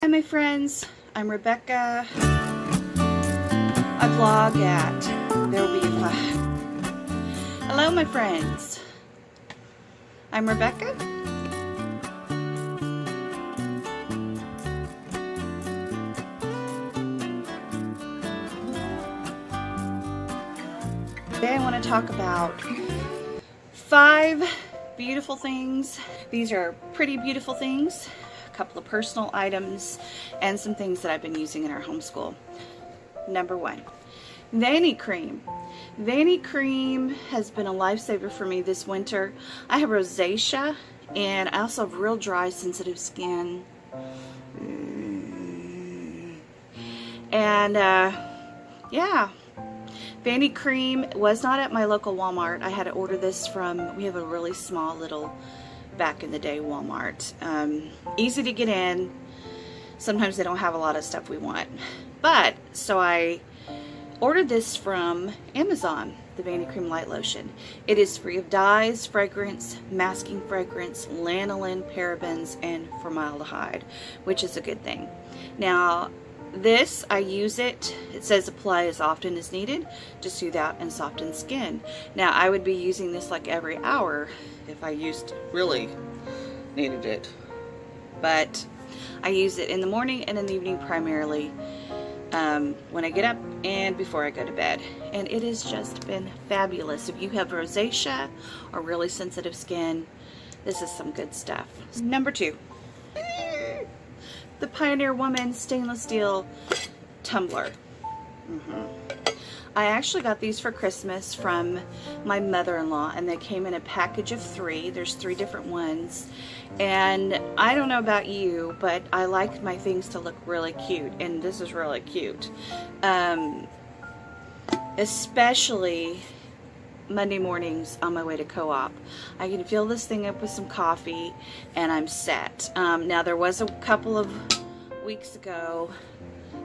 Hi my friends, I'm Rebekah. I vlog at There Will Be a Flag. Hello my friends, I'm Rebekah. Today I want to talk about 5 beautiful things. These are pretty beautiful things. Couple of personal items and some things that I've been using in our homeschool. Number 1, Nanny Cream. Vanity Cream has been a lifesaver for me this winter. I have rosacea and I also have real dry sensitive skin. And yeah, Vanity Cream was not at my local Walmart. I had to order this from, we have a really small little back in the day Walmart. Easy to get in. Sometimes they don't have a lot of stuff we want. But, so I ordered this from Amazon, the Vanity Cream Light Lotion. It is free of dyes, fragrance, masking fragrance, lanolin, parabens, and formaldehyde, which is a good thing. Now, this, I use it, it says apply as often as needed to soothe out and soften skin. Now, I would be using this like every hour if I really needed it. But I use it in the morning and in the evening primarily, when I get up and before I go to bed. And it has just been fabulous. If you have rosacea or really sensitive skin, this is some good stuff. Number 2. The Pioneer Woman stainless steel tumbler. I actually got these for Christmas from my mother-in-law, and they came in a package of 3. There's 3 different ones, and I don't know about you, but I like my things to look really cute, and this is really cute. Especially Monday mornings on my way to co-op. I can fill this thing up with some coffee and I'm set. Now there was a couple of weeks ago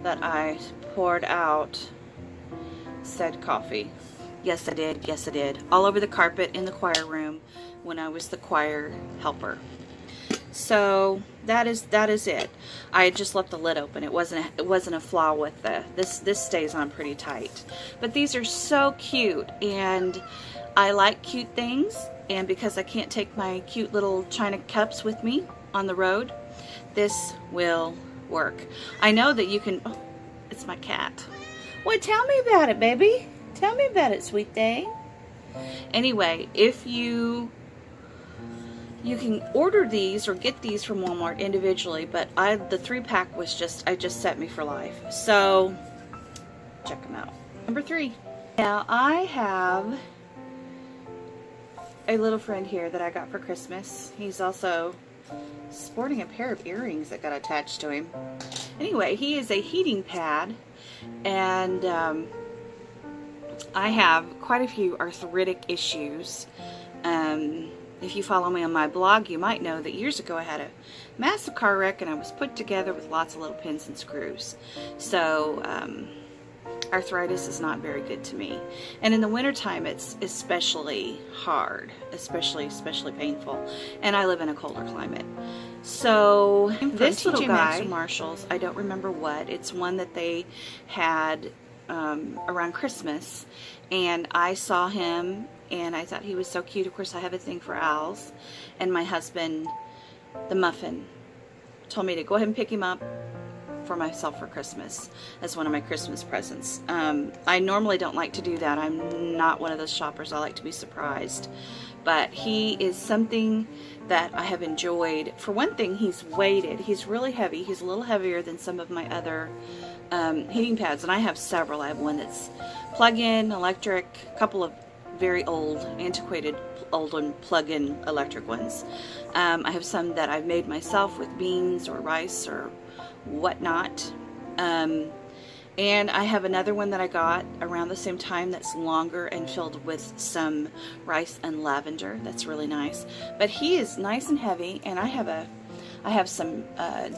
that I poured out said coffee. Yes I did, yes I did. All over the carpet in the choir room when I was the choir helper. So that is it. I just left the lid open. It wasn't a flaw with the this stays on pretty tight. But these are so cute, and I like cute things, and because I can't take my cute little china cups with me on the road, this will work. I know that you can. Oh, it's my cat. Well, tell me about it, baby. Tell me about it, sweet thing. Anyway, if you can order these or get these from Walmart individually, but the 3-pack was just set me for life. So check them out. Number 3. Now I have a little friend here that I got for Christmas. He's also sporting a pair of earrings that got attached to him. Anyway, he is a heating pad, and I have quite a few arthritic issues. If you follow me on my blog, you might know that years ago I had a massive car wreck and I was put together with lots of little pins and screws. So arthritis is not very good to me. And in the wintertime it's especially hard, especially painful. And I live in a colder climate. So this little guy, Marshalls, I don't remember what, it's one that they had around Christmas, and I saw him and I thought he was so cute. Of course, I have a thing for owls, and my husband, the Muffin, told me to go ahead and pick him up for myself for Christmas as one of my Christmas presents. I normally don't like to do that. I'm not one of those shoppers. I like to be surprised, but he is something that I have enjoyed. For one thing, he's weighted. He's really heavy. He's a little heavier than some of my other heating pads, and I have several. I have one that's plug-in electric, a couple of very old, antiquated, old and plug-in electric ones. I have some that I've made myself with beans or rice or whatnot. And I have another one that I got around the same time that's longer and filled with some rice and lavender. That's really nice. But he is nice and heavy, and I have some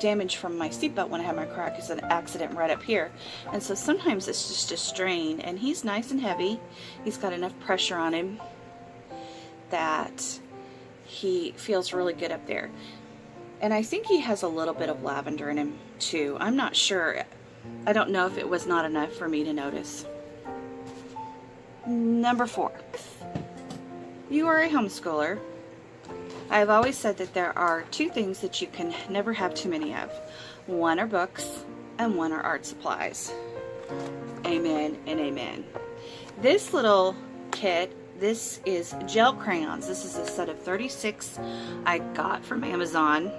damage from my seatbelt when I had my car accident right up here, and so sometimes it's just a strain. And he's nice and heavy. He's got enough pressure on him that he feels really good up there. And I think he has a little bit of lavender in him too. I'm not sure. I don't know if it was not enough for me to notice. Number 4. You are a homeschooler. I've always said that there are 2 things that you can never have too many of. One are books and one are art supplies. Amen and amen. This little kit, this is gel crayons. This is a set of 36 I got from Amazon.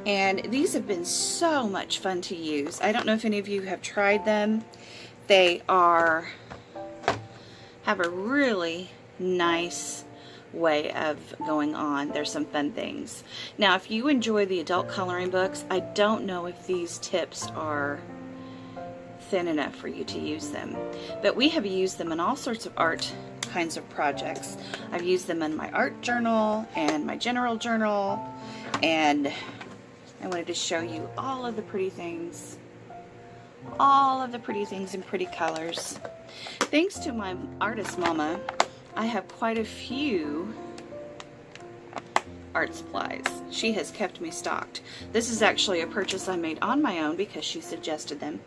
And these have been so much fun to use. I don't know if any of you have tried them. They have a really nice way of going on. There's some fun things. Now, if you enjoy the adult coloring books, I don't know if these tips are thin enough for you to use them, but we have used them in all sorts of art kinds of projects. I've used them in my art journal and my general journal, and I wanted to show you all of the pretty things in pretty colors. Thanks to my artist mama, I have quite a few art supplies. She has kept me stocked. This is actually a purchase I made on my own because she suggested them.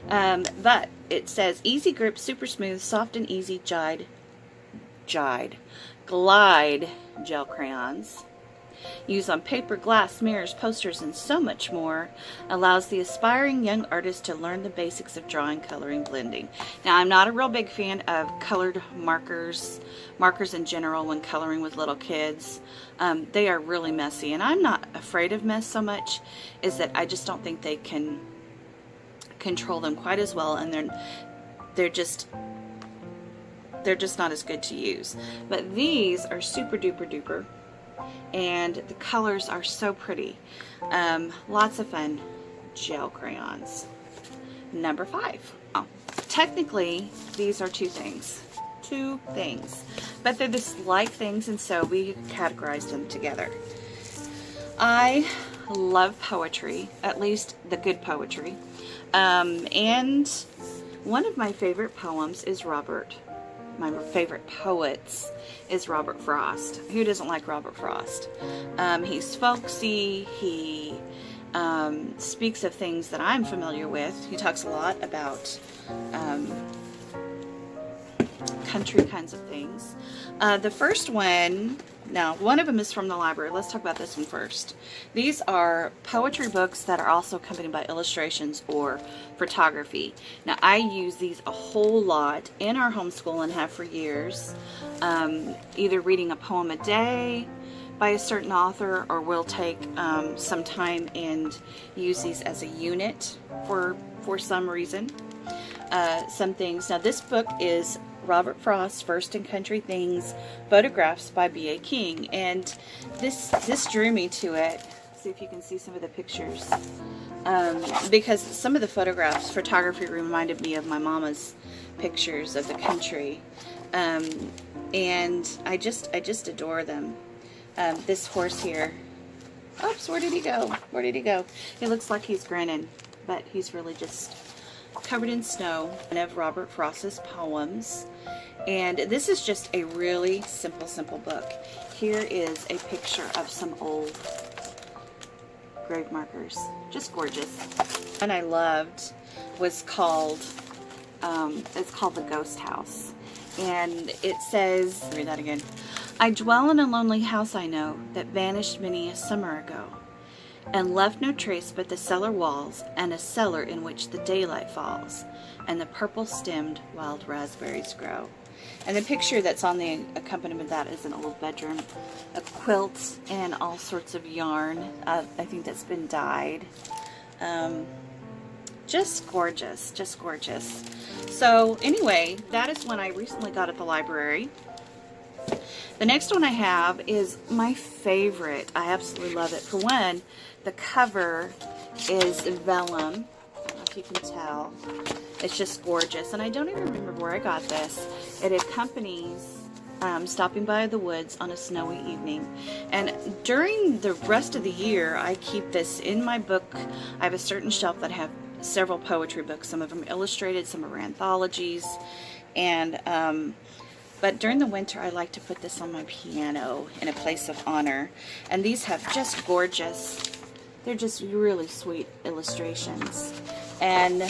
But it says easy grip, super smooth, soft and easy glide gel crayons. Use on paper, glass, mirrors, posters, and so much more. Allows the aspiring young artist to learn the basics of drawing, coloring, blending. Now, I'm not a real big fan of colored markers in general when coloring with little kids. They are really messy, and I'm not afraid of mess so much, is that I just don't think they can control them quite as well, and they're just not as good to use. But these are super duper duper, and the colors are so pretty. Lots of fun gel crayons. Number 5. Oh, technically these are two things, but they're just like things, and so we categorized them together. I love poetry, at least the good poetry, and one of my favorite poems is my favorite poets is Robert Frost. Who doesn't like Robert Frost? He's folksy. He speaks of things that I'm familiar with. He talks a lot about country kinds of things. The first one, now one of them is from the library. Let's talk about this one first. These are poetry books that are also accompanied by illustrations or photography. Now, I use these a whole lot in our homeschool and have for years, either reading a poem a day by a certain author, or we'll take some time and use these as a unit for some reason. Some things. Now, this book is Robert Frost's First in Country Things, Photographs by B.A. King, and this drew me to it. See if you can see some of the pictures, because some of the photography reminded me of my mama's pictures of the country, and I just adore them. This horse here, oops, where did he go? He looks like he's grinning, but he's really just covered in snow. One of Robert Frost's poems, and this is just a really simple book. Here is a picture of some old grave markers, just gorgeous. And I loved was called it's called The Ghost House, and it says, read that again. I dwell in a lonely house I know, that vanished many a summer ago, and left no trace but the cellar walls, and a cellar in which the daylight falls, and the purple-stemmed wild raspberries grow. And the picture that's on the accompaniment of that is an old bedroom, a quilt, and all sorts of yarn. I think that's been dyed. Just gorgeous, just gorgeous. So anyway, that is one I recently got at the library. The next one I have is my favorite. I absolutely love it. For one, the cover is vellum. I don't know if you can tell. It's just gorgeous. And I don't even remember where I got this. It accompanies stopping by the woods on a snowy evening. And during the rest of the year, I keep this in my book. I have a certain shelf that have several poetry books. Some of them illustrated, some are anthologies. And But during the winter, I like to put this on my piano in a place of honor. And these have just gorgeous, they're just really sweet illustrations. And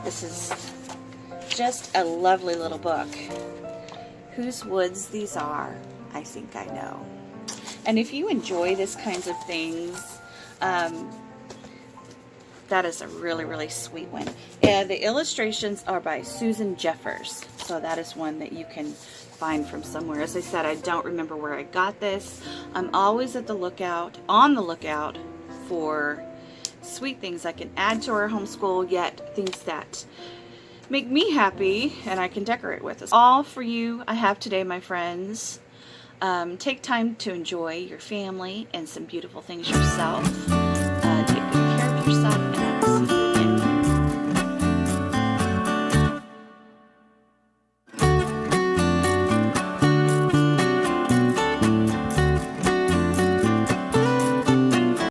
this is just a lovely little book. Whose woods these are, I think I know. And if you enjoy this kinds of things, that is a really, really sweet one. And the illustrations are by Susan Jeffers. So that is one that you can find from somewhere. As I said, I don't remember where I got this. I'm always on the lookout for sweet things I can add to our homeschool, yet things that make me happy and I can decorate with. It's all for you I have today, my friends. Take time to enjoy your family and some beautiful things yourself.